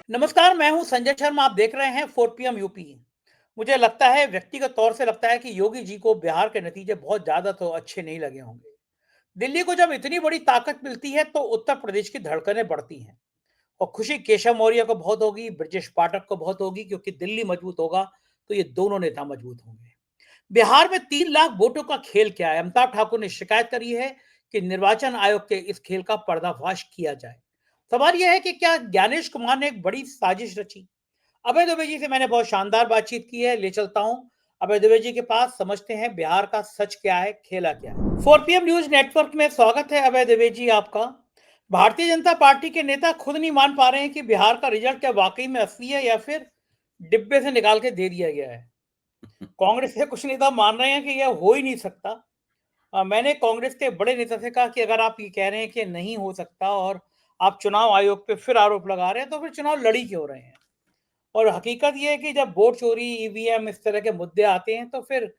नमस्कार, मैं हूं संजय शर्मा। आप देख रहे हैं 4 पीएम यूपी। मुझे लगता है, व्यक्तिगत तौर से लगता है कि योगी जी को बिहार के नतीजे बहुत ज्यादा तो अच्छे नहीं लगे होंगे। दिल्ली को जब इतनी बड़ी ताकत मिलती है तो उत्तर प्रदेश की धड़कनें बढ़ती हैं। और खुशी केशव मौर्य को बहुत होगी, ब्रजेश पाठक को बहुत होगी, क्योंकि दिल्ली मजबूत होगा तो ये दोनों नेता मजबूत होंगे। बिहार में 3 लाख वोटों का खेल क्या है? अमिताभ ठाकुर ने शिकायत करी है कि निर्वाचन आयोग के इस खेल का पर्दाफाश किया जाए। सवाल यह है कि क्या ज्ञानेश कुमार ने एक बड़ी साजिश रची? अभय दुबे जी से मैंने बहुत शानदार बातचीत की है, ले चलता हूं अभय दुबे जी के पास। समझते हैं बिहार का सच क्या है, खेला क्या है। 4 पीएम न्यूज नेटवर्क में स्वागत है अभय दुबे जी आपका। भारतीय जनता पार्टी के नेता खुद नहीं मान पा रहे हैं कि बिहार का रिजल्ट क्या वाकई में असली है या फिर डिब्बे से निकाल के दे दिया गया है। कांग्रेस के कुछ नेता मान रहे हैं कि यह हो ही नहीं सकता। मैंने कांग्रेस के बड़े नेता से कहा कि अगर आप ये कह रहे हैं कि नहीं हो सकता और आप चुनाव आयोग पे फिर आरोप लगा रहे हैं, तो फिर चुनाव लड़ी क्यों रहे हैं? और हकीकत ये है कि जब वोट चोरी, ईवीएम इस तरह के मुद्दे आते हैं तो फिर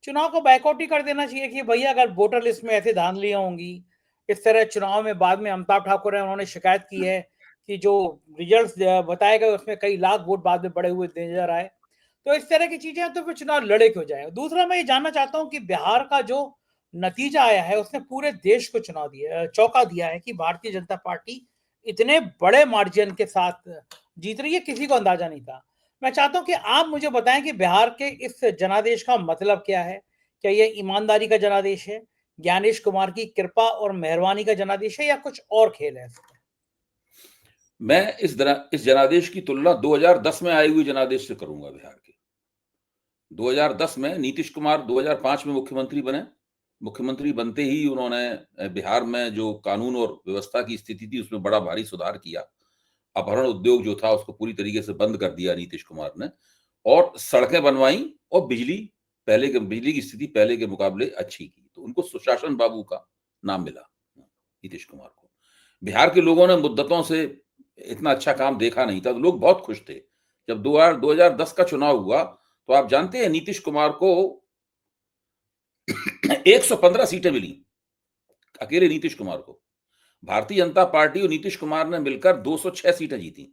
चुनाव को बायकॉट ही कर देना चाहिए कि भैया, अगर वोटर लिस्ट में ऐसे धांधलियां होंगी, इस तरह चुनाव में बाद में अमिताभ ठाकुर है, उन्होंने शिकायत की है कि जो रिजल्ट्स बताए गए उसमें कई लाख वोट बाद में बढ़े हुए नजर आए। तो इस तरह की चीजें हैं, तो फिर चुनाव लड़े क्यों जाए? दूसरा, मैं ये जानना चाहता हूँ कि बिहार का जो नतीजा आया है उसने पूरे देश को चुनाव दिया, चौंका दिया है कि भारतीय जनता पार्टी इतने बड़े मार्जिन के साथ जीत रही है, किसी को अंदाजा नहीं था। मैं चाहता हूं कि आप मुझे बताएं कि बिहार के इस जनादेश का मतलब क्या है। क्या ये ईमानदारी का जनादेश है, ज्ञानेश कुमार की कृपा और मेहरबानी का जनादेश है, या कुछ और खेल है इसमें? मैं इस जनादेश की तुलना 2010 में आए हुए जनादेश से करूंगा। बिहार के 2010 में नीतीश कुमार 2005 में मुख्यमंत्री बने। मुख्यमंत्री बनते ही उन्होंने बिहार में जो कानून और व्यवस्था की स्थिति थी उसमें बड़ा भारी सुधार किया। अपहरण उद्योग जो था उसको पूरी तरीके से बंद कर दिया नीतीश कुमार ने, और सड़कें बनवाई, और बिजली की स्थिति पहले के मुकाबले अच्छी की। तो उनको सुशासन बाबू का नाम मिला, नीतीश कुमार को। बिहार के लोगों ने मुद्दतों से इतना अच्छा काम देखा नहीं था, तो लोग बहुत खुश थे। जब 2010 का चुनाव हुआ तो आप जानते हैं नीतीश कुमार को 115 सीटें मिली, अकेले नीतीश कुमार को। भारतीय जनता पार्टी और नीतीश कुमार ने मिलकर 206 सीटें जीती,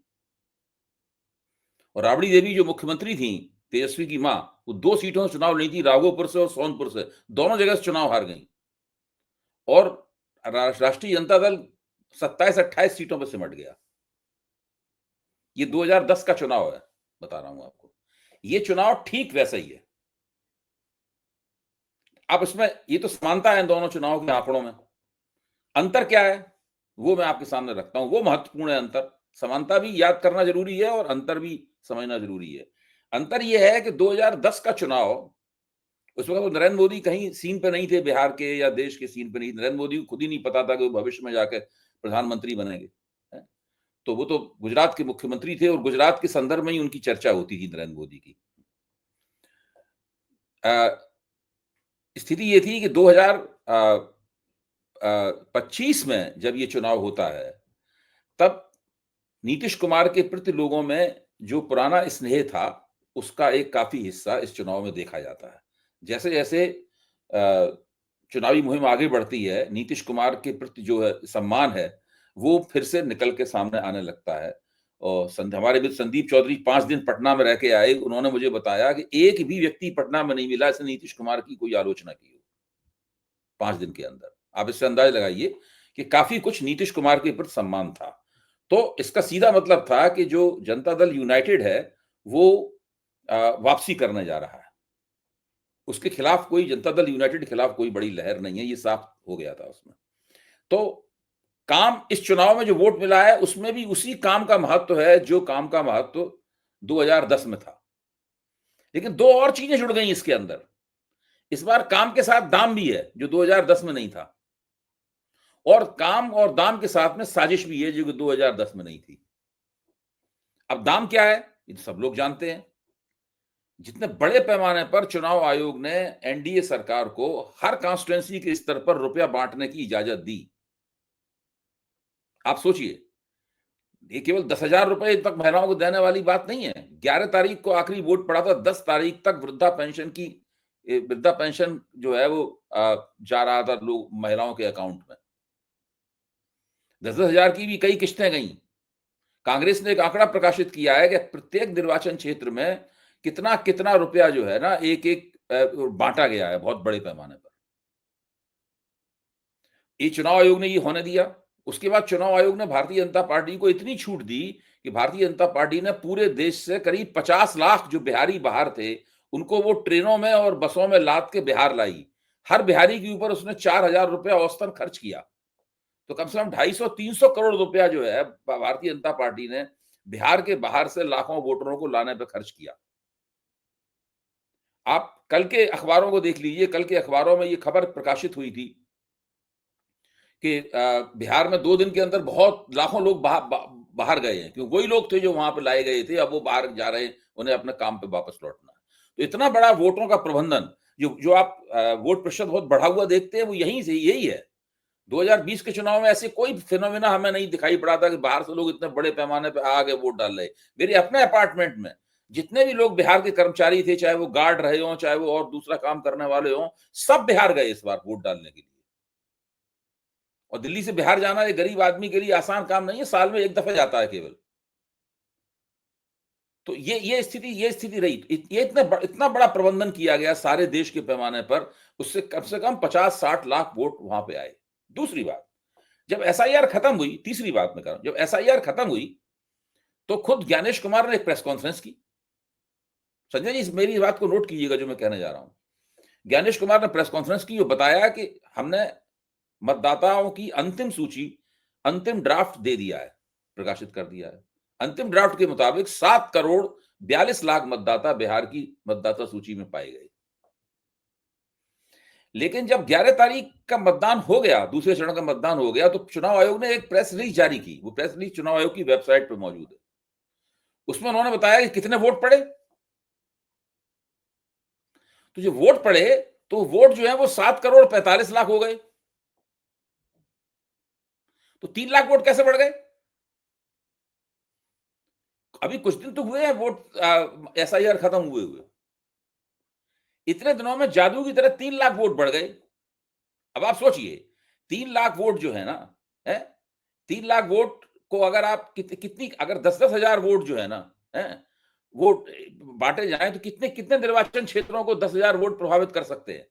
और राबड़ी देवी जो मुख्यमंत्री थी, तेजस्वी की मां, वो 2 सीटों से चुनाव नहीं थी, राघोपुर से और सोनपुर से, दोनों जगह से चुनाव हार गई। और राष्ट्रीय जनता दल 27-28 सीटों पर सिमट गया। ये 2010 का चुनाव है, बता रहा हूं आपको। ये चुनाव ठीक वैसा ही है। अब इसमें ये तो समानता है इन दोनों चुनावों के आंकड़ों में। अंतर क्या है वो मैं आपके सामने रखता हूं, वो महत्वपूर्ण है अंतर। समानता भी याद करना जरूरी है और अंतर भी समझना जरूरी है। अंतर यह है कि 2010 का चुनाव, उस वक्त तो नरेंद्र मोदी कहीं सीन पे नहीं थे, बिहार के या देश के सीन पे नहीं। नरेंद्र मोदी को खुद ही नहीं पता था कि वो भविष्य में जाकर प्रधानमंत्री बनेंगे। तो वो तो गुजरात के मुख्यमंत्री थे, और गुजरात के संदर्भ में ही उनकी चर्चा होती थी नरेंद्र मोदी की। स्थिति ये थी कि 2025 में जब ये चुनाव होता है, तब नीतीश कुमार के प्रति लोगों में जो पुराना स्नेह था, उसका एक काफी हिस्सा इस चुनाव में देखा जाता है। जैसे जैसे चुनावी मुहिम आगे बढ़ती है, नीतीश कुमार के प्रति जो है सम्मान है, वो फिर से निकल के सामने आने लगता है। और हमारे मित्र संदीप चौधरी 5 दिन पटना में रह के आए, उन्होंने मुझे बताया कि एक भी व्यक्ति पटना में नहीं मिला जिसने नीतीश कुमार की कोई आलोचना की हो 5 दिन के अंदर। आप इससे अंदाजा लगाइए कि काफी कुछ नीतीश कुमार के प्रति सम्मान था। तो इसका सीधा मतलब था कि जो जनता दल यूनाइटेड है, वो वापसी करने जा रहा है। उसके खिलाफ कोई, जनता दल यूनाइटेड के खिलाफ कोई बड़ी लहर नहीं है, ये साफ हो गया था उसमें। तो काम, इस चुनाव में जो वोट मिला है उसमें भी उसी काम का महत्व है जो काम का महत्व 2010 में था। लेकिन 2 और चीजें जुड़ गई इसके अंदर। इस बार काम के साथ दाम भी है, जो 2010 में नहीं था, और काम और दाम के साथ में साजिश भी है, जो कि 2010 में नहीं थी। अब दाम क्या है ये तो सब लोग जानते हैं। जितने बड़े पैमाने पर चुनाव आयोग ने एनडीए सरकार को हर कॉन्स्टिट्यूएंसी के स्तर पर रुपया बांटने की इजाजत दी। आप सोचिए, ये केवल 10,000 रुपए तक महिलाओं को देने वाली बात नहीं है। 11 तारीख को आखिरी वोट पड़ा था, 10 तारीख तक वृद्धा पेंशन जो है वो जा रहा था लोग, महिलाओं के अकाउंट में। 10,000 की भी कई किस्तें गई। कांग्रेस ने एक आंकड़ा प्रकाशित किया है कि प्रत्येक निर्वाचन क्षेत्र में कितना रुपया जो है ना एक बांटा गया है बहुत बड़े पैमाने पर। ये चुनाव आयोग ने ये होने दिया। उसके बाद चुनाव आयोग ने भारतीय जनता पार्टी को इतनी छूट दी कि भारतीय जनता पार्टी ने पूरे देश से करीब 50 लाख जो बिहारी बाहर थे, उनको वो ट्रेनों में और बसों में लाद के बिहार लाई। हर बिहारी के ऊपर उसने 4,000 रुपया औसतन खर्च किया। तो कम से कम 250-300 करोड़ रुपया जो है भारतीय जनता पार्टी ने बिहार के बाहर से लाखों वोटरों को लाने पे खर्च किया। आप कल के अखबारों को देख लीजिए, कल के अखबारों में ये खबर प्रकाशित हुई थी कि बिहार में 2 दिन के अंदर बहुत लाखों लोग बाहर गए हैं, क्योंकि वही लोग थे जो वहां पे लाए गए थे, अब वो बाहर जा रहे हैं, उन्हें अपने काम पे वापस लौटना है। तो इतना बड़ा वोटों का प्रबंधन, जो आप वोट प्रतिशत बहुत बढ़ा हुआ देखते हैं, वो यही है। 2020 के चुनाव में ऐसे कोई फिनोमेना हमें नहीं दिखाई पड़ा था कि बाहर से लोग इतने बड़े पैमाने पे आ गए वोट डाल रहे। मेरे अपने अपार्टमेंट में जितने भी लोग बिहार के कर्मचारी थे, चाहे वो गार्ड रहे हों, चाहे वो और दूसरा काम करने वाले हों, सब बिहार गए इस बार वोट डालने के लिए। और दिल्ली से बिहार जाना एक गरीब आदमी के लिए आसान काम नहीं है, साल में एक दफा जाता है केवल। तो ये स्थिति रही। ये इतना बड़ा प्रबंधन किया गया सारे देश के पैमाने पर, उससे कम से कम 50-60 लाख वोट वहां पे आए। दूसरी बात, जब एसआईआर खत्म हुई, तीसरी बात मैं कह रहा हूं, जब एसआईआर खत्म हुई तो खुद ज्ञानेश कुमार ने एक प्रेस कॉन्फ्रेंस की। संजय जी, मेरी बात को नोट कीजिएगा जो मैं कहने जा रहा हूं। ज्ञानेश कुमार ने प्रेस कॉन्फ्रेंस की, जो बताया कि हमने मतदाताओं की अंतिम सूची, अंतिम ड्राफ्ट दे दिया है, प्रकाशित कर दिया है। अंतिम ड्राफ्ट के मुताबिक 7 करोड़ 42 लाख मतदाता बिहार की मतदाता सूची में पाए गए। लेकिन जब 11 तारीख का मतदान हो गया, दूसरे चरण का मतदान हो गया, तो चुनाव आयोग ने एक प्रेस रिलीज जारी की। वो प्रेस रिलीज चुनाव आयोग की वेबसाइट पर मौजूद है। उसमें उन्होंने बताया कि कितने वोट पड़े। तो जो वोट पड़े, तो वोट जो है वो 7 करोड़ 45 लाख हो गए। तो 3 लाख वोट कैसे बढ़ गए? अभी कुछ दिन तो हुए हैं वोट एसआईआर खत्म हुए हुए। इतने दिनों में जादू की तरह 3 लाख वोट बढ़ गए। अब आप सोचिए, 3 लाख वोट जो है ना, है 3 लाख वोट को अगर आप कितनी अगर 10-10 हजार वोट जो है ना, है वोट बांटे जाए, तो कितने कितने निर्वाचन क्षेत्रों को 10,000 वोट प्रभावित कर सकते हैं।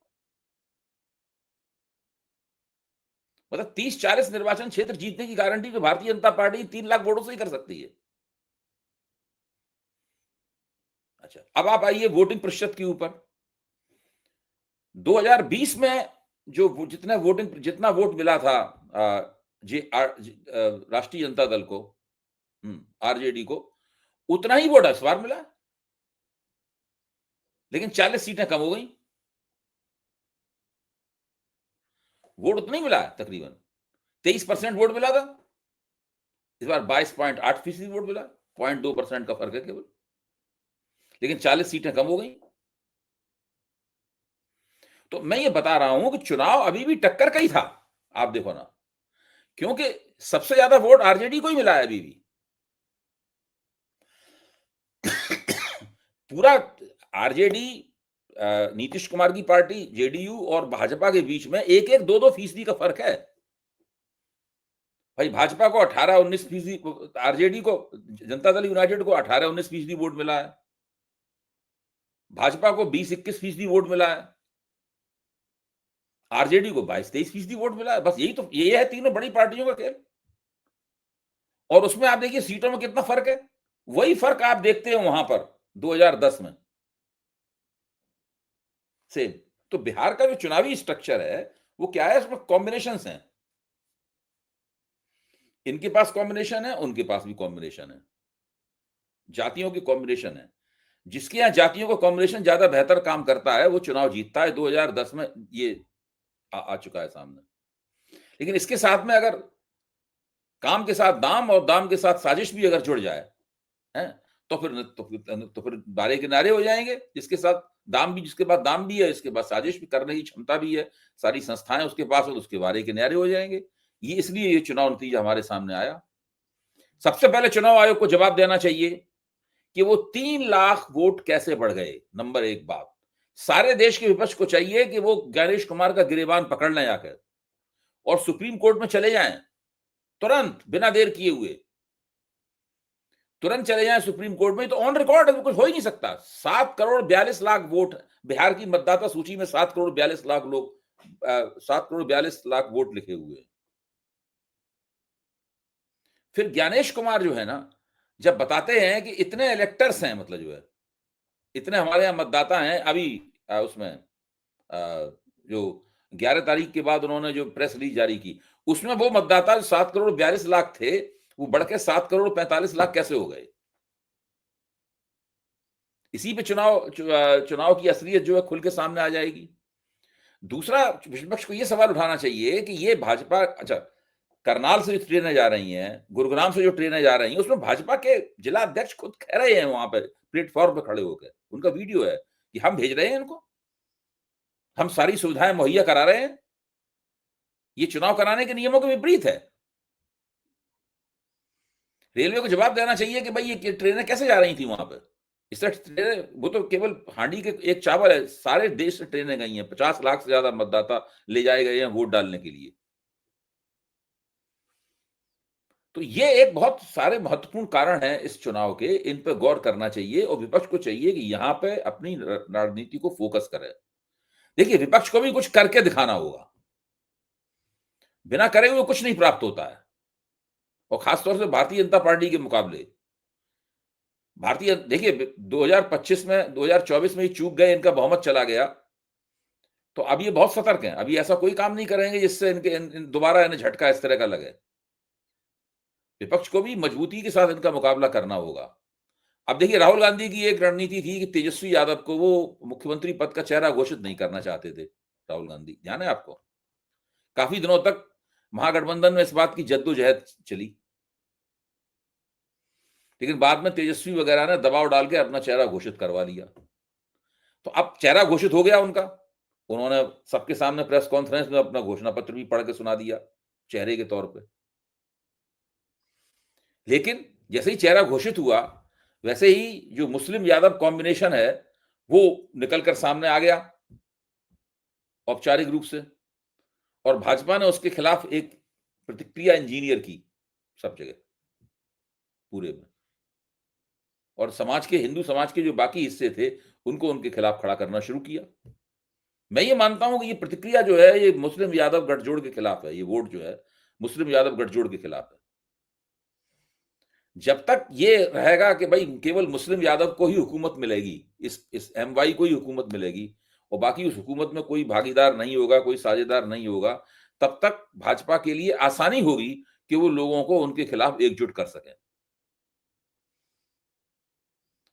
मतलब 30-40 निर्वाचन क्षेत्र जीतने की गारंटी तो भारतीय जनता पार्टी 3 लाख वोटों से ही कर सकती है। अच्छा, अब आप आइए वोटिंग प्रतिशत के ऊपर। 2020 में जो जितना वोट मिला था राष्ट्रीय जनता दल को, आरजेडी को, उतना ही वोट इस बार मिला, लेकिन 40 सीटें कम हो गई। वोट उतना ही मिला है, तकरीबन 23% वोट मिला था, इस बार 22.8% वोट मिला, 0.2% का फर्क है केवल, लेकिन 40 सीटें कम हो गई। तो मैं ये बता रहा हूं कि चुनाव अभी भी टक्कर का ही था, आप देखो ना, क्योंकि सबसे ज्यादा वोट आरजेडी को ही मिला है अभी भी। पूरा आरजेडी, नीतीश कुमार की पार्टी, जेडीयू और भाजपा के बीच में 1-1, 2-2 फीसदी का फर्क है। भाई भाजपा को 18-19 फीसदी, आरजेडी को, जनता दल यूनाइटेड को 18-19 फीसदी वोट मिला है, भाजपा को 20-21 फीसदी वोट मिला है, आरजेडी को 22-23 फीसदी वोट मिला है। बस ये है तीनों बड़ी पार्टियों का खेल। और उसमें आप देखिए सीटों में कितना फर्क है। वही फर्क आप देखते हैं वहां पर 2010 में से। तो बिहार का जो चुनावी स्ट्रक्चर है वो क्या है, उसमें कॉम्बिनेशंस हैं। इनके पास कॉम्बिनेशन है, उनके पास भी कॉम्बिनेशन है, जातियों की कॉम्बिनेशन है। जिसके यहां जातियों का कॉम्बिनेशन ज्यादा बेहतर काम करता है वो चुनाव जीतता है। 2010 में ये आ चुका है सामने। लेकिन इसके साथ में अगर काम के साथ दाम और दाम के साथ साजिश भी अगर जुड़ जाए, हैं, तो फिर बारे किनारे हो जाएंगे। जिसके साथ दाम भी, जिसके पास दाम भी है, इसके पास साजिश भी करने की क्षमता भी है, सारी संस्थाएं उसके पास हो, तो उसके बारे किनारे हो जाएंगे। ये इसलिए ये चुनाव नतीजा हमारे सामने आया। सबसे पहले चुनाव आयोग को जवाब देना चाहिए कि वो 3 लाख वोट कैसे बढ़ गए। नंबर 1 बात, सारे देश के विपक्ष को चाहिए कि वो ज्ञानेश कुमार का गिरेबान पकड़ लें जाकर और सुप्रीम कोर्ट में चले जाएं तुरंत, बिना देर किए हुए। तुरंत चले जाएं सुप्रीम कोर्ट में, तो ऑन रिकॉर्ड है, कुछ हो ही नहीं सकता। 7,42,00,000 वोट बिहार की मतदाता सूची में, 7,42,00,000 लोग, 7,42,00,000 वोट लिखे हुए हैं। फिर ज्ञानेश कुमार जो है ना, जब बताते हैं कि इतने इलेक्टर्स हैं, मतलब जो है इतने हमारे यहाँ मतदाता हैं, अभी उसमें जो 11 तारीख के बाद उन्होंने जो प्रेस रिलीज जारी की, उसमें वो मतदाता 7,42,00,000 थे, वो बढ़ के 7,45,00,000 कैसे हो गए? इसी पे चुनाव की असलियत जो है खुल के सामने आ जाएगी। दूसरा, विपक्ष को ये सवाल उठाना चाहिए कि ये भाजपा, अच्छा, करनाल से जो ट्रेनें जा रही हैं, गुरुग्राम से जो ट्रेनें जा रही हैं, उसमें भाजपा के जिला अध्यक्ष खुद कह रहे हैं वहां पे प्लेटफॉर्म पे खड़े होकर, उनका वीडियो है कि हम भेज रहे हैं इनको, हम सारी सुविधाएं मुहैया करा रहे हैं। ये चुनाव कराने के नियमों के विपरीत है। रेलवे को जवाब देना चाहिए कि भाई ये ट्रेनें कैसे जा रही थी वहां पर। इस तरह ट्रेनें, वो तो केवल हांडी के एक चावल है, सारे देश से ट्रेनें गई हैं, 50 लाख से ज्यादा मतदाता ले जाए गए हैं वोट डालने के लिए। तो ये एक बहुत सारे महत्वपूर्ण कारण हैं इस चुनाव के, इन पर गौर करना चाहिए और विपक्ष को चाहिए कि यहां पे अपनी राजनीति को फोकस करे। देखिए, विपक्ष को भी कुछ करके दिखाना होगा, बिना करे हुए कुछ नहीं प्राप्त होता है, और खासतौर से भारतीय जनता पार्टी के मुकाबले। भारतीय, देखिए 2025 में, 2024 में ये चूक गए, इनका बहुमत चला गया, तो अब ये बहुत सतर्क हैं, अभी ऐसा कोई काम नहीं करेंगे जिससे इनके दोबारा इन्हें झटका इस तरह का लगे। विपक्ष को भी मजबूती के साथ इनका मुकाबला करना होगा। अब देखिए, राहुल गांधी की एक रणनीति थी कि तेजस्वी यादव को वो मुख्यमंत्री पद का चेहरा घोषित नहीं करना चाहते थे। राहुल गांधी, ध्यान है आपको? काफी दिनों तक महागठबंधन में इस बात की जद्दोजहद चली, लेकिन बाद में तेजस्वी वगैरह ने दबाव डाल के अपना चेहरा घोषित करवा लिया। तो अब चेहरा घोषित हो गया उनका, उन्होंने सबके सामने प्रेस कॉन्फ्रेंस में अपना घोषणा पत्र भी पढ़ के सुना दिया चेहरे के तौर पे। लेकिन जैसे ही चेहरा घोषित हुआ, वैसे ही जो मुस्लिम यादव कॉम्बिनेशन है वो निकलकर सामने आ गया औपचारिक रूप से, और भाजपा ने उसके खिलाफ एक प्रतिक्रिया इंजीनियर की सब जगह, पूरे में, और समाज के, हिंदू समाज के जो बाकी हिस्से थे उनको उनके खिलाफ खड़ा करना शुरू किया। मैं ये मानता हूं कि ये प्रतिक्रिया जो है ये मुस्लिम यादव गठजोड़ के खिलाफ है, ये वोट जो है मुस्लिम यादव गठजोड़ के खिलाफ है। जब तक ये रहेगा कि भाई केवल मुस्लिम यादव को ही हुकूमत मिलेगी, इस एमवाई को ही हुकूमत मिलेगी, और बाकी उस हुकूमत में कोई भागीदार नहीं होगा, कोई साझेदार नहीं होगा, तब तक भाजपा के लिए आसानी होगी कि वो लोगों को उनके खिलाफ एकजुट कर सकें।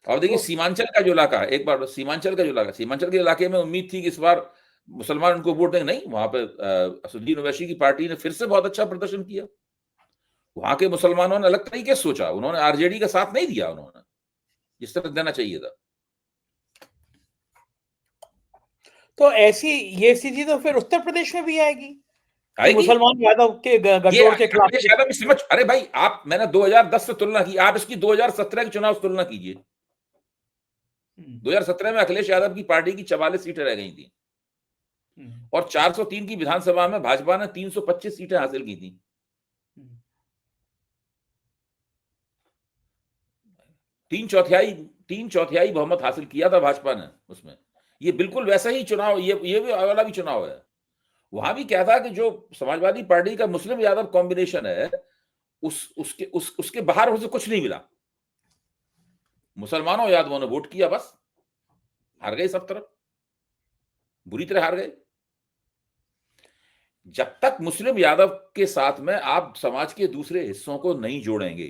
और देखिए, सीमांचल का जो इलाका है, एक बार सीमांचल का जो इलाका, सीमांचल के इलाके में उम्मीद थी कि इस बार मुसलमान उनको वोट देंगे, नहीं, वहां पर असदुद्दीन ओवैसी की पार्टी ने फिर से बहुत अच्छा प्रदर्शन किया। वहां के मुसलमानों ने अलग तरीके से सोचा, उन्होंने आरजेडी का साथ नहीं दिया, उन्होंने जिस तरह देना चाहिए था। तो ऐसी ये स्थिति तो फिर उत्तर प्रदेश में भी आएगी, मुसलमान यादव के गठजोड़ के खिलाफ। अखिलेश यादव समझ, अरे भाई आप, मैंने 2010 से तुलना की, आप इसकी 2017 के चुनाव से तुलना कीजिए। 2017 में अखिलेश यादव की पार्टी की 44 सीटें रह गई थी, और 403 की विधानसभा में भाजपा ने 325 सीटें हासिल की थी। तीन चौथाई बहुमत हासिल किया था भाजपा ने उसमें। ये बिल्कुल वैसा ही चुनाव, ये भी वाला भी चुनाव है। वहां भी क्या था कि जो समाजवादी पार्टी का मुस्लिम यादव कॉम्बिनेशन है, उसके बाहर उसे कुछ नहीं मिला। मुसलमानों यादवों ने वोट किया, बस हार गए सब तरफ, बुरी तरह हार गए। जब तक मुस्लिम यादव के साथ में आप समाज के दूसरे हिस्सों को नहीं जोड़ेंगे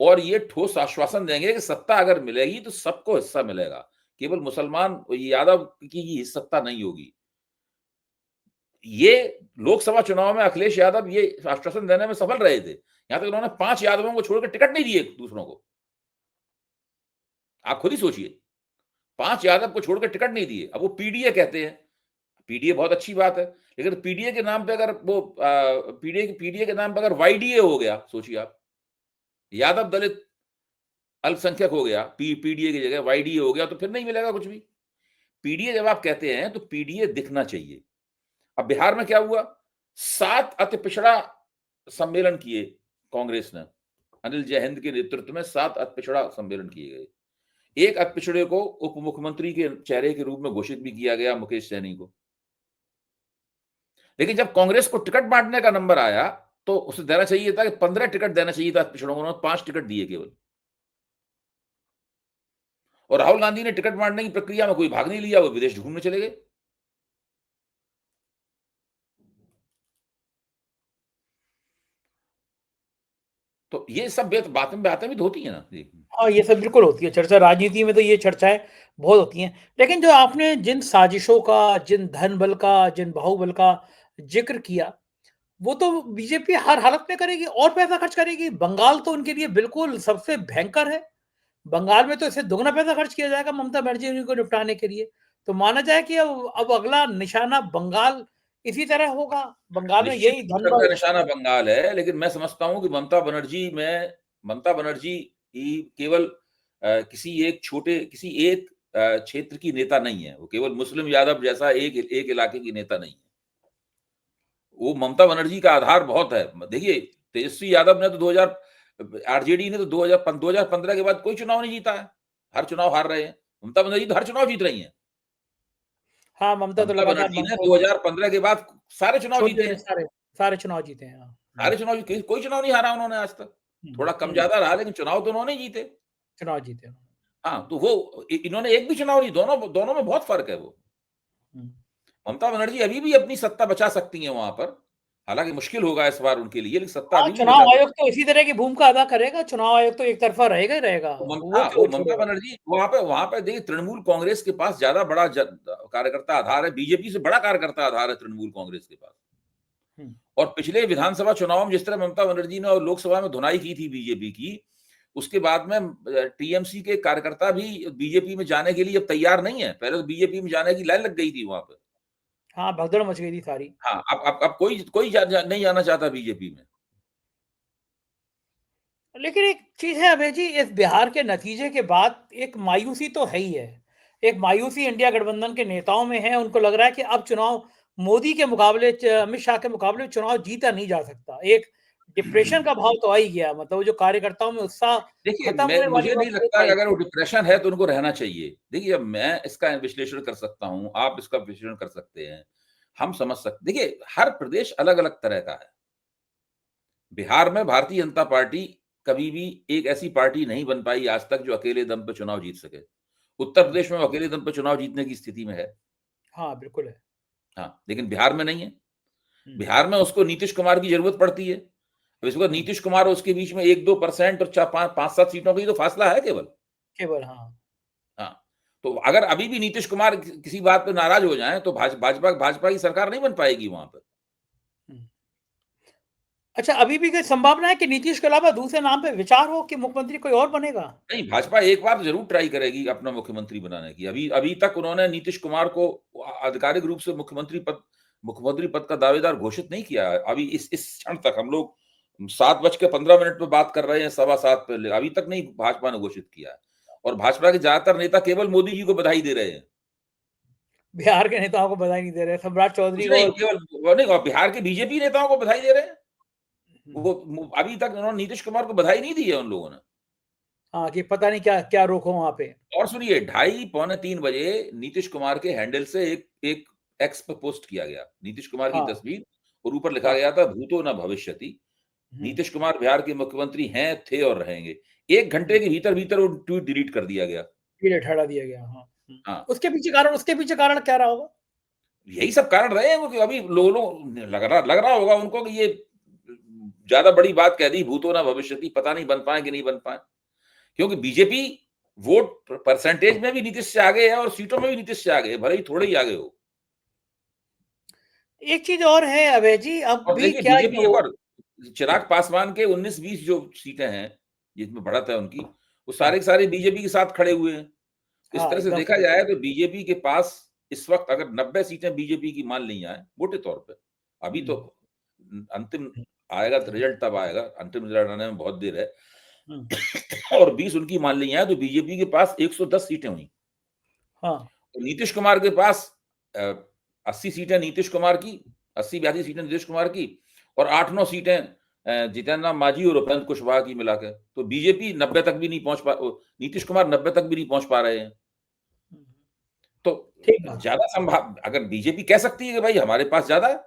और ये ठोस आश्वासन देंगे कि सत्ता अगर मिलेगी तो सबको हिस्सा मिलेगा, केवल मुसलमान यादव की ही सत्ता नहीं होगी। ये लोकसभा चुनाव में अखिलेश यादव ये आश्वासन देने में सफल रहे थे, यहां तक उन्होंने 5 यादवों को छोड़कर टिकट नहीं दिए दूसरों को। आप खुद ही सोचिए, 5 यादव को छोड़कर टिकट नहीं दिए। अब वो पीडीए कहते हैं, पीडीए बहुत अच्छी बात है, लेकिन पीडीए के नाम पे अगर वो पीडीए के नाम पे अगर वाईडीए हो गया, सोचिए आप, यादव दलित अल्पसंख्यक हो गया, पीडीए की जगह वाईडीए हो गया, तो फिर नहीं मिलेगा कुछ भी। पीडीए जब आप कहते हैं तो पीडीए दिखना चाहिए। अब बिहार में क्या हुआ, 7 अति पिछड़ा सम्मेलन किए कांग्रेस ने, अनिल जयहिंद के नेतृत्व में 7 अधपिछड़ा सम्मेलन किए गए। एक अधपिछड़े को उप मुख्यमंत्री के चेहरे के रूप में घोषित भी किया गया, मुकेश सैनी को। लेकिन जब कांग्रेस को टिकट बांटने का नंबर आया, तो उसे देना चाहिए था कि 15 टिकट देना चाहिए था अधपिछड़ों को, उन्होंने 5 टिकट दिए केवल। और राहुल गांधी ने टिकट बांटने की प्रक्रिया में कोई भाग नहीं लिया, वो विदेश घूमने चले गए। तो ये सब बातें भी तो होती है ना। हाँ, ये सब बिल्कुल होती है चर्चा, राजनीति में तो ये चर्चाएं बहुत होती हैं। लेकिन जो आपने जिन साजिशों का, जिन धन बल का, जिन बाहुबल का जिक्र किया, वो तो बीजेपी हर हालत में करेगी और पैसा खर्च करेगी। बंगाल तो उनके लिए बिल्कुल सबसे भयंकर है। बंगाल में तो इससे दुगना पैसा खर्च किया जाएगा ममता बनर्जी को निपटाने के लिए। तो माना जाए कि अब अगला निशाना बंगाल इसी तरह होगा। बंगाल में निश्चित यही रूप धन से बल। अगला निशाना बंगाल है, लेकिन मैं समझता हूं कि ममता बनर्जी ही केवल किसी एक क्षेत्र की नेता नहीं है। वो केवल मुस्लिम यादव जैसा एक इलाके की नेता नहीं है। वो ममता बनर्जी का आधार बहुत है। देखिए, तेजस्वी यादव ने तो 2000 आरजेडी ने तो 2015 के बाद कोई चुनाव नहीं जीता है, हर चुनाव हार रहे हैं। ममता बनर्जी तो हर चुनाव जीत रही हैं। हाँ, ममता तो ममता लगातार बनर्जी ने 2015 के बाद सारे चुनाव जीते हैं। सारे सारे चुनाव जीते हैं। हाँ। सारे चुनाव कोई चुनाव नहीं हारा उन्होंने आज तक। थोड़ा कम ज्यादा रहा, लेकिन चुनाव तो उन्होंने ही जीते। चुनाव जीते। हाँ, तो वो इन्होंने एक भी चुनाव नहीं, दोनों में बहुत फर्क है। वो ममता बनर्जी अभी भी अपनी सत्ता बचा सकती हैं वहां पर, हालांकि मुश्किल होगा इस बार उनके लिए, लेकिन सत्ता हाँ, अभी भी बचा चुनाव आयोग सकती तो इसी तरह की भूमिका अदा करेगा। चुनाव आयोग तो एक तरफा रहेगा ही रहेगा। है। वो वो क्यों ममता छोड़ेगा? बनर्जी वहां पे देखिए, तृणमूल कांग्रेस के पास ज्यादा बड़ा कार्यकर्ता आधार है, बीजेपी से बड़ा कार्यकर्ता आधार है तृणमूल कांग्रेस के पास। और पिछले विधानसभा चुनाव में जिस तरह ममता बनर्जी ने और लोकसभा में धुनाई की थी बीजेपी की, उसके बाद में टीएमसी के कार्यकर्ता भी बीजेपी में जाने के लिए अब तैयार नहीं है। पहले तो बीजेपी में जाने की लाइन लग गई थी वहां पर। हाँ, भगदड़ मच गई थी सारी। हाँ, अब कोई नहीं जाना चाहता बीजेपी में। लेकिन एक चीज है अभय जी, इस बिहार के नतीजे के बाद एक मायूसी तो है ही है। एक मायूसी इंडिया गठबंधन के नेताओं में है। उनको लग रहा है कि अब चुनाव मोदी के मुकाबले, अमित शाह के मुकाबले चुनाव जीता नहीं जा सकता। एक डिप्रेशन का भाव तो आ ही गया। मतलब वो जो कार्यकर्ताओं में उत्साह देखिए, खत्म होने वाली मुझे नहीं बात वो तो लगता आ कि ही अगर वो गया। डिप्रेशन है तो उनको रहना चाहिए। देखिए, अब मैं इसका विश्लेषण कर सकता हूं, आप इसका विश्लेषण कर सकते हैं, हम समझ सकते। देखिए, हर प्रदेश अलग अलग तरह का है। बिहार में भारतीय जनता पार्टी कभी भी एक ऐसी पार्टी नहीं बन पाई आज तक जो अकेले दम पे चुनाव जीत सके। उत्तर प्रदेश में वो अकेले दम पे चुनाव जीतने की स्थिति में है। हाँ, बिल्कुल है। हाँ, लेकिन बिहार में नहीं है। बिहार में उसको नीतीश कुमार की जरूरत पड़ती है। अब इसको नीतीश कुमार और उसके बीच में 1-2% और 5-7 सीटों का ही तो फासला है केवल। केवल हाँ। हाँ, तो अगर अभी भी नीतीश कुमार किसी बात पे नाराज हो जाएं तो भाजपा की सरकार नहीं बन पाएगी वहां पर। अच्छा, अभी भी कोई संभावना है कि नीतीश के अलावा दूसरे नाम पे विचार हो कि मुख्यमंत्री कोई और बनेगा? नहीं, भाजपा एक बार जरूर ट्राई करेगी अपना मुख्यमंत्री बनाने की। अभी अभी तक उन्होंने नीतीश कुमार को आधिकारिक रूप से मुख्यमंत्री पद का दावेदार घोषित नहीं किया है। अभी इस क्षण तक हम लोग 7:15 पे बात कर रहे हैं, 7:15 पे अभी तक नहीं भाजपा ने घोषित किया है। और भाजपा के ज्यादातर नेता केवल मोदी जी को बधाई दे रहे हैं। बिहार के नेताओं को बधाई नहीं दे रहे, सम्राट कुछ चौधरी को। नहीं, केवल वो नहीं, और बिहार के बीजेपी नेताओं को बधाई दे रहे हैं। वो अभी तक उन्होंने नीतीश कुमार को बधाई नहीं दी है उन लोगों ने। हाँ, कि पता नहीं क्या क्या रोको वहां पे। और सुनिए, 2:30-3 बजे नीतीश कुमार के हैंडल से एक एक्स पे पोस्ट किया गया नीतीश कुमार की हाँ। तस्वीर, और ऊपर लिखा हाँ। गया था भूतो न भविष्यति। नीतीश कुमार बिहार के मुख्यमंत्री हैं, थे और रहेंगे। 1 घंटे के भीतर भीतर वो ट्वीट डिलीट कर दिया गया। पीरियड हटा दिया गया। हाँ। हाँ, उसके पीछे कारण क्या रहा होगा? यही सब कारण रहे हैं वो, कि अभी लोग लग रहा होगा उनको कि ये ज्यादा बड़ी बात कह दी, भूतो न भविष्यति, पता नहीं बन पाए कि नहीं बन पाए। क्योंकि बीजेपी वोट परसेंटेज में भी नीतीश से आगे है और सीटों में भी नीतीश से आगे है, भले ही थोड़े ही आगे हो। एक चीज और है अभय जी, अब और भी देखिए, क्या बीजेपी ये एक हो। और चिराग पासवान के 19-20 जो सीटें हैं जिसमें बढ़त है उनकी, वो सारे हाँ। के सारे बीजेपी के साथ खड़े हुए हैं। इस हाँ, तरह से एकदम देखा सही। जाए तो बीजेपी के पास इस वक्त अगर 90 सीटें बीजेपी की मान ली जाए मोटे तौर पे, अभी तो अंतिम आएगा तो रिजल्ट तब आएगा, अंतिम रिजल्ट आने में बहुत देर है। और 20 उनकी मान ली जाए तो बीजेपी के पास 110 सीटें हुई। हाँ। तो नीतीश कुमार के पास 80 सीटें नीतीश कुमार की, 80-82 सीटें नीतीश कुमार की, और 8-9 सीटें जितन राम मांझी और उपेंद्र कुशवाहा की मिला के, तो बीजेपी 90 तक भी नहीं पहुंच पा, नीतीश कुमार 90 तक भी नहीं पहुंच पा रहे हैं। तो ठीक बात। ज्यादा संभाव अगर बीजेपी कह सकती है कि भाई हमारे पास ज्यादा है,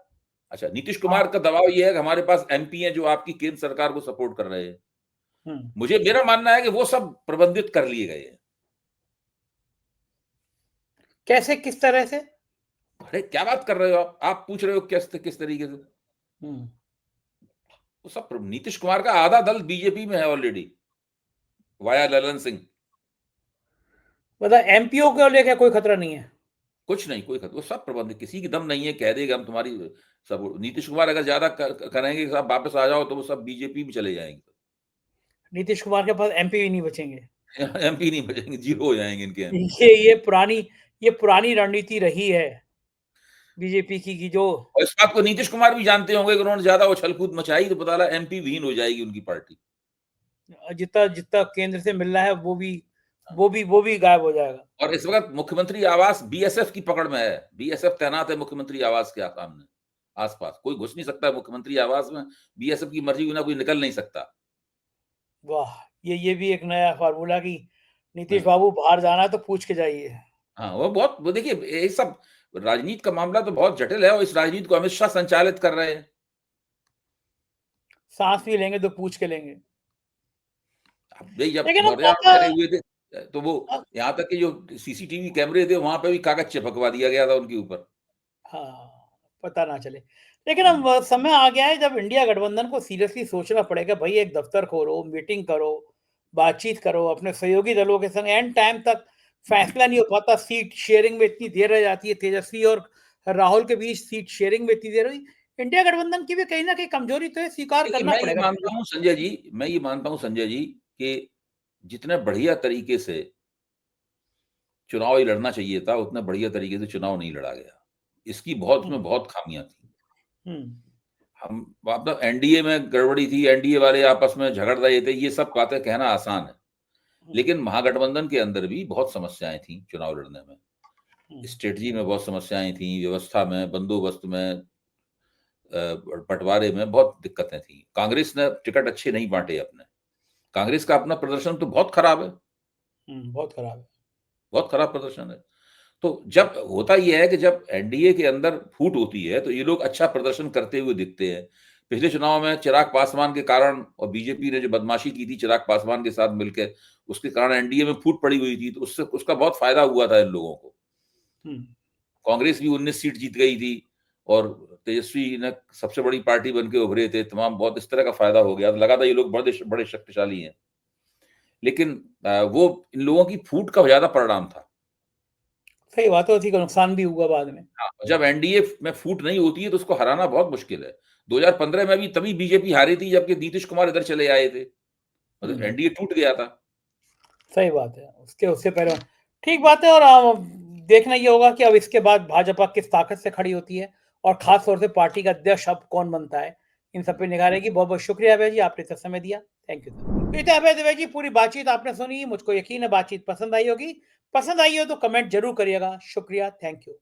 अच्छा नीतीश हाँ। कुमार का दबाव ये है कि हमारे पास एमपी हैं जो आपकी केंद्र सरकार को सपोर्ट कर रहे हैं। मेरा मानना है कि वो सब प्रबंधित कर लिए गए हैं। कैसे, किस तरह से? अरे क्या बात कर रहे हो आप पूछ रहे हो किस तरीके से? वो सब नीतीश कुमार का आधा दल बीजेपी में है ऑलरेडी, वाया ललन सिंह। मतलब एमपीओ को लेकर कोई खतरा नहीं है? कुछ नहीं, कोई खतरा, वो सब प्रबंधित, किसी की दम नहीं है कह देगा हम तुम्हारी सब। नीतीश कुमार अगर ज्यादा करेंगे कि साहब वापस आ जाओ, तो वो सब बीजेपी में चले जाएंगे। नीतीश कुमार के पास एमपी भी नहीं बचेंगे। एमपी नहीं बचेंगे, जीरो हो जाएंगे इनके एमपी। ये पुरानी रणनीति रही है बीजेपी की जो, और इस बात को नीतीश कुमार भी जानते होंगे कि उन्होंने ज्यादा उछल कूद मचाई तो पता लगा एमपी विहीन हो जाएगी उनकी पार्टी। जितना जितना केंद्र से मिल रहा है वो भी गायब हो जाएगा। और इस वक्त मुख्यमंत्री आवास बीएसएफ की पकड़ में है, बीएसएफ तैनात है मुख्यमंत्री आवास के सामने, आसपास कोई घुस नहीं सकता मुख्यमंत्री आवास में, बीएसएफ की मर्जी बिना कोई निकल नहीं सकता। वाह, ये भी एक नया फार्मूला कि नीतीश हाँ, बाबू बाहर जाना है तो पूछ के जाइए। हाँ, वो देखिए, ये सब राजनीति का मामला तो बहुत जटिल है और इस राजनीति को अमित शाह संचालित कर रहे हैं। सांस भी लेंगे तो पूछ के लेंगे। भाई जब लेकिन मौर्य ठहरे हुए थे, तो वो यहाँ तक कि जो सीसीटीवी कैमरे थे वहां पे भी कागज चिपकवा दिया गया था उनके ऊपर। हाँ, पता ना चले। लेकिन अब समय आ गया है जब इंडिया गठबंधन को सीरियसली सोचना पड़ेगा। भाई एक दफ्तर खोलो, मीटिंग करो, बातचीत करो अपने सहयोगी दलों के संग। एंड टाइम तक फैसला नहीं हो पाता, सीट शेयरिंग में इतनी देर रह जाती है। तेजस्वी और राहुल के बीच सीट शेयरिंग में इतनी देर हुई। इंडिया गठबंधन की भी कहीं ना कहीं कमजोरी तो है, स्वीकार देखिए करना मैं ये पड़ेगा। मानता हूँ संजय जी, मैं ये मानता हूँ संजय जी कि जितने बढ़िया तरीके से चुनाव ये लड़ना चाहिए था, उतने बढ़िया तरीके से चुनाव नहीं लड़ा गया। इसकी बहुत, उसमें बहुत खामियां थी। हम मतलब एनडीए में गड़बड़ी थी, एनडीए वाले आपस में झगड़ रहे थे, ये सब बातें कहना आसान है, लेकिन महागठबंधन के अंदर भी बहुत समस्याएं थी चुनाव लड़ने में। स्ट्रेटजी में बहुत समस्याएं थी, व्यवस्था में, बंदोबस्त में, बंटवारे में बहुत दिक्कतें थी। कांग्रेस ने टिकट अच्छे नहीं बांटे अपने, कांग्रेस का अपना प्रदर्शन तो बहुत खराब है, बहुत खराब है, बहुत खराब प्रदर्शन है। तो जब होता यह है कि जब एनडीए के अंदर फूट होती है तो ये लोग अच्छा प्रदर्शन करते हुए दिखते हैं। पिछले चुनाव में चिराग पासवान के कारण और बीजेपी ने जो बदमाशी की थी चिराग पासवान के साथ मिलकर, उसके कारण एनडीए में फूट पड़ी हुई थी, तो उससे उसका बहुत फायदा हुआ था इन लोगों को। कांग्रेस भी 19 सीट जीत गई थी और तेजस्वी ने सबसे बड़ी पार्टी बन के उभरे थे, तमाम बहुत इस तरह का फायदा हो गया, लगा था ये लोग बड़े बड़े शक्तिशाली हैं। लेकिन वो इन लोगों की फूट का ज्यादा परिणाम था। सही बात है, उसी का नुकसान भी हुआ बाद में। हाँ, जब एनडीए में फूट नहीं होती है तो उसको हराना बहुत मुश्किल है। 2015 में भी तभी बीजेपी हारी थी जबकि नीतीश कुमार इधर चले आए थे, मतलब एनडीए टूट गया था। सही बात है, उससे पहले ठीक बात है। और देखना ये होगा कि अब इसके बाद भाजपा किस ताकत से खड़ी होती है और खास तौर से पार्टी का अध्यक्ष अब कौन बनता है, इन सब पे निगाह रहेगी। बहुत बहुत शुक्रिया अभय जी, आपने इतना समय दिया, थैंक यू। तो अभय दिवे जी, पूरी बातचीत आपने सुनी, मुझको यकीन है बातचीत पसंद आई होगी। पसंद आई हो तो कमेंट जरूर करिएगा। शुक्रिया, थैंक यू।